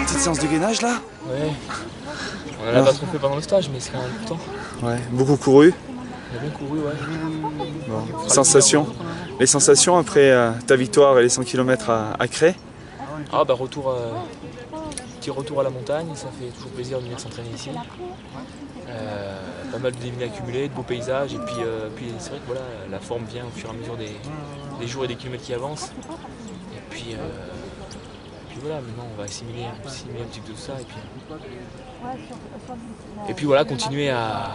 Petite séance de gainage là? Ouais. On en a pas trop fait pendant le stage, mais c'est quand même important. Ouais, beaucoup couru. On a bien couru, ouais. Bon. Sensations. Les sensations après ta victoire et les 100 km à Cré? Ah bah petit retour à la montagne, ça fait toujours plaisir de venir s'entraîner ici. Pas mal de dénivelé accumulé, de beaux paysages, et puis c'est vrai que voilà, la forme vient au fur et à mesure des jours et des kilomètres qui avancent. Et puis voilà, maintenant on va assimiler un petit peu tout ça, et puis voilà, continuer à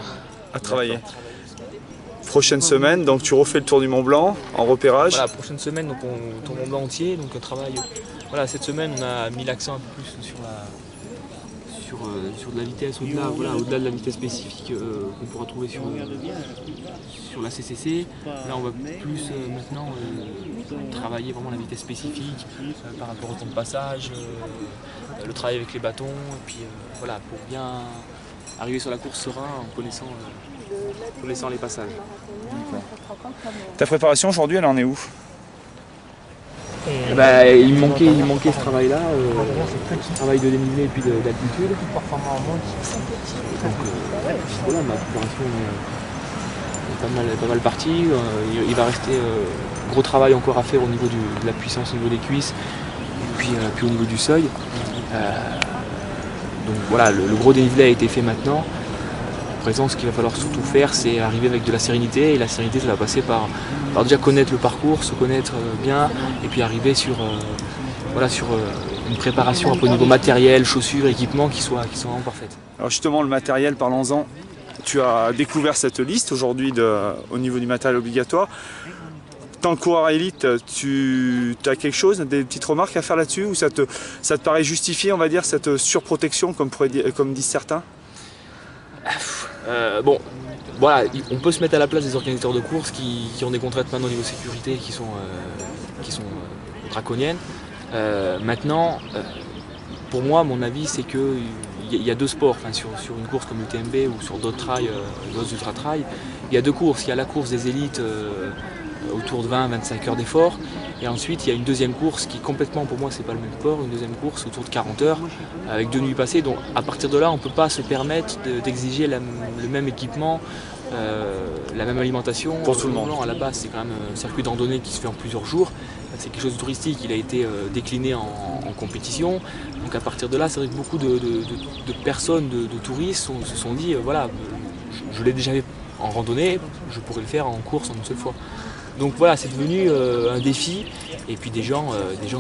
travailler. Prochaine semaine, donc tu refais le tour du Mont Blanc en repérage. Voilà, prochaine semaine, donc on tourne Mont Blanc entier, donc un travail. Voilà, cette semaine on a mis l'accent un peu plus sur de la vitesse, au-delà de la vitesse spécifique qu'on pourra trouver sur la CCC. Là on va plus maintenant travailler vraiment la vitesse spécifique par rapport au temps de passage, le travail avec les bâtons, et puis voilà, pour bien arriver sur la course serein en connaissant les passages. Ta préparation aujourd'hui, elle en est où? Il manquait ce travail-là, ce travail de dénivelé et puis d'altitude. Donc voilà, ma préparation est pas mal partie. Il va rester gros travail encore à faire au niveau de la puissance au niveau des cuisses, et puis au niveau du seuil. Donc voilà, le gros dénivelé a été fait maintenant. À présent, ce qu'il va falloir surtout faire, c'est arriver avec de la sérénité, et la sérénité, ça va passer par déjà connaître le parcours, se connaître bien, et puis arriver sur une préparation un peu au niveau matériel, chaussures, équipements qui soit vraiment parfaite. Alors justement, le matériel, parlons-en. Tu as découvert cette liste aujourd'hui au niveau du matériel obligatoire. Tant que coureur élite, tu as quelque chose, des petites remarques à faire là-dessus, ou ça te paraît justifié, on va dire, cette surprotection, comme disent certains? Bon, voilà, on peut se mettre à la place des organisateurs de courses qui ont des contraintes maintenant au niveau sécurité qui sont draconiennes. Maintenant, pour moi, mon avis, c'est qu'il y a deux sports, enfin, sur une course comme l'UTMB ou sur d'autres trails, d'autres ultra-trails. Il y a deux courses. Il y a la course des élites autour de 20-25 heures d'effort. Et ensuite, il y a une deuxième course qui complètement, pour moi, c'est pas le même sport, une deuxième course autour de 40 heures avec 2 nuits passées. Donc à partir de là, on ne peut pas se permettre d'exiger le même équipement, la même alimentation. Pour tout le monde. À la base, c'est quand même un circuit de randonnée qui se fait en plusieurs jours. C'est quelque chose de touristique, il a été décliné en compétition. Donc à partir de là, c'est vrai que beaucoup de personnes, de touristes se sont dit, voilà, je l'ai déjà fait en randonnée, je pourrais le faire en course en une seule fois. Donc voilà, c'est devenu un défi, et puis des gens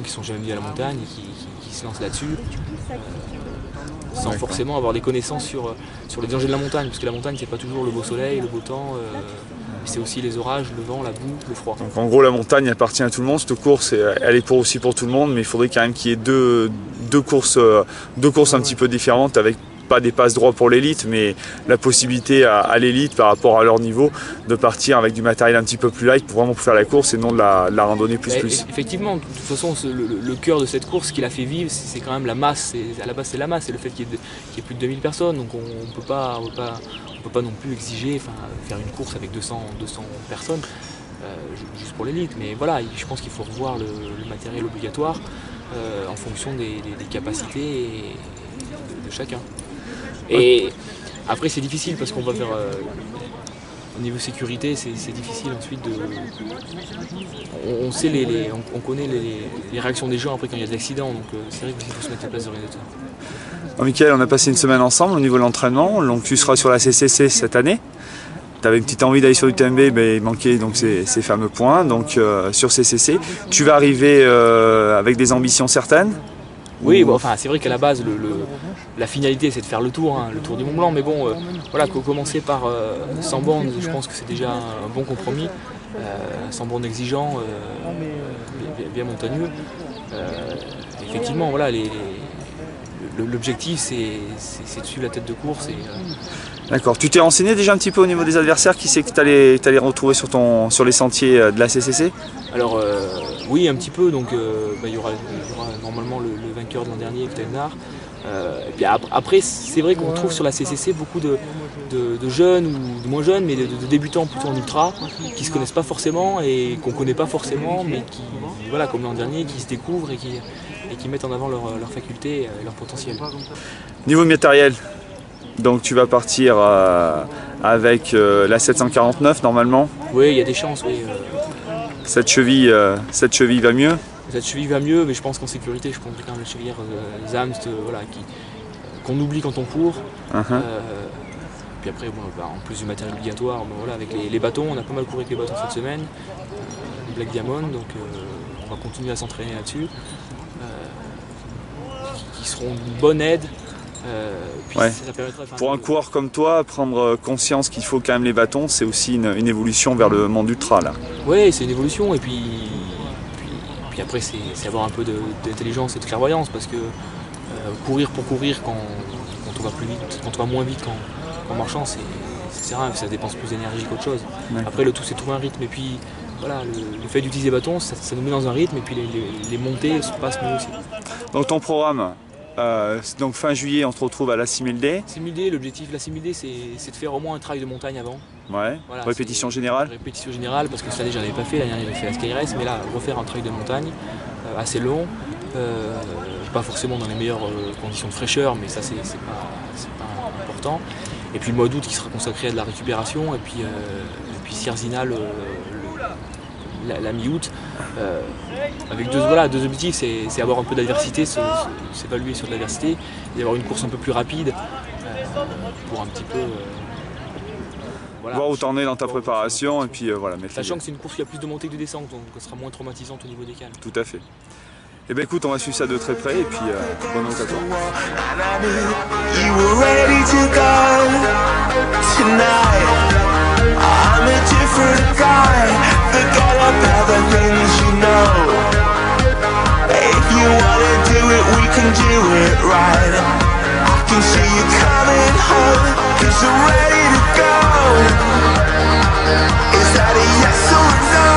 qui sont jamais venus à la montagne et qui se lancent là-dessus, sans forcément avoir des connaissances sur les dangers de la montagne, parce que la montagne, c'est pas toujours le beau soleil, le beau temps, c'est aussi les orages, le vent, la boue, le froid. Donc en gros, la montagne appartient à tout le monde, cette course, elle est aussi pour tout le monde, mais il faudrait quand même qu'il y ait deux courses un petit peu différentes, avec pas des passes droits pour l'élite, mais la possibilité à l'élite, par rapport à leur niveau, de partir avec du matériel un petit peu plus light pour vraiment faire la course et non de la randonnée plus. Effectivement, de toute façon, le cœur de cette course, ce qui la fait vivre, c'est quand même la masse. À la base, c'est la masse, c'est le fait qu'il y ait plus de 2000 personnes, donc on ne peut pas non plus exiger, faire une course avec 200 personnes, juste pour l'élite. Mais voilà, je pense qu'il faut revoir le matériel obligatoire en fonction des capacités de chacun. Et après, c'est difficile parce qu'on va faire au niveau sécurité, c'est difficile ensuite de. On sait on connaît les réactions des gens après quand il y a des accidents, donc c'est vrai qu'il faut se mettre à la place de l'organisateur. Mickaël, on a passé une semaine ensemble au niveau de l'entraînement, donc tu seras sur la CCC cette année. Tu avais une petite envie d'aller sur l'UTMB, mais il manquait donc ces fameux points. Donc sur CCC, tu vas arriver avec des ambitions certaines? Oui, bon, enfin, c'est vrai qu'à la base, la finalité, c'est de faire le tour du Mont Blanc. Mais bon, voilà, commencer par 100 bornes, je pense que c'est déjà un bon compromis. 100 bornes exigeants, bien montagneux. Effectivement, voilà, l'objectif, c'est de suivre la tête de course. D'accord. Tu t'es renseigné déjà un petit peu au niveau des adversaires? Qui c'est que tu allais retrouver sur les sentiers de la CCC? Alors, oui, un petit peu. Donc, il y aura normalement le vainqueur de l'an dernier, Kevin Nard. Et puis après, c'est vrai qu'on trouve sur la CCC beaucoup de jeunes ou de moins jeunes, mais de débutants plutôt en ultra, qui se connaissent pas forcément et qu'on connaît pas forcément, mais qui, voilà, comme l'an dernier, qui se découvrent et qui mettent en avant leurs facultés et leur potentiel. Niveau matériel, donc tu vas partir avec la 749 normalement. Oui, il y a des chances, oui. Cette cheville va mieux. Cette cheville va mieux, mais je pense qu'en sécurité, je prends quand même la chevillère Zamst, voilà, qu'on oublie quand on court. Puis après, bon, en plus du matériel obligatoire, bon, voilà, avec les bâtons, on a pas mal couru avec les bâtons cette semaine, Black Diamond, donc on va continuer à s'entraîner là-dessus, qui seront une bonne aide. Ouais. Pour un coureur comme toi, prendre conscience qu'il faut quand même les bâtons, c'est aussi une évolution vers le monde ultra là. Oui, c'est une évolution, et puis après c'est avoir un peu d'intelligence et de clairvoyance, parce que courir pour courir quand on va plus vite, quand on va moins vite qu'en marchant, c'est rien, ça dépense plus d'énergie qu'autre chose. Ouais. Après le tout c'est trouver un rythme, et puis voilà, le fait d'utiliser les bâtons, ça nous met dans un rythme, et puis les montées se passent mieux aussi. Donc ton programme, donc fin juillet, on se retrouve à la 6000D. 6000D, l'objectif de la 6000D, c'est de faire au moins un trail de montagne avant. Ouais, voilà, répétition générale. Répétition générale, parce que cette année j'en avais pas fait, l'année dernière j'avais fait la Sky Race, mais là, refaire un trail de montagne assez long, pas forcément dans les meilleures conditions de fraîcheur, mais ça c'est pas important. Et puis le mois d'août qui sera consacré à de la récupération, et puis Sierzina la mi-août, avec deux objectifs, c'est avoir un peu d'adversité, s'évaluer sur de l'adversité, et avoir une course un peu plus rapide pour un petit peu voilà, voir où t'en es dans ta préparation, et puis voilà. Sachant que c'est une course qui a plus de montée que de descente, donc elle sera moins traumatisante au niveau des cales. Tout à fait. Eh bien écoute, on va suivre ça de très près, et puis bonne route à toi. I'm a different guy, forget about the things you know. If you wanna do it, we can do it right. I can see you coming home, 'cause you're ready to go. Is that a yes or a no?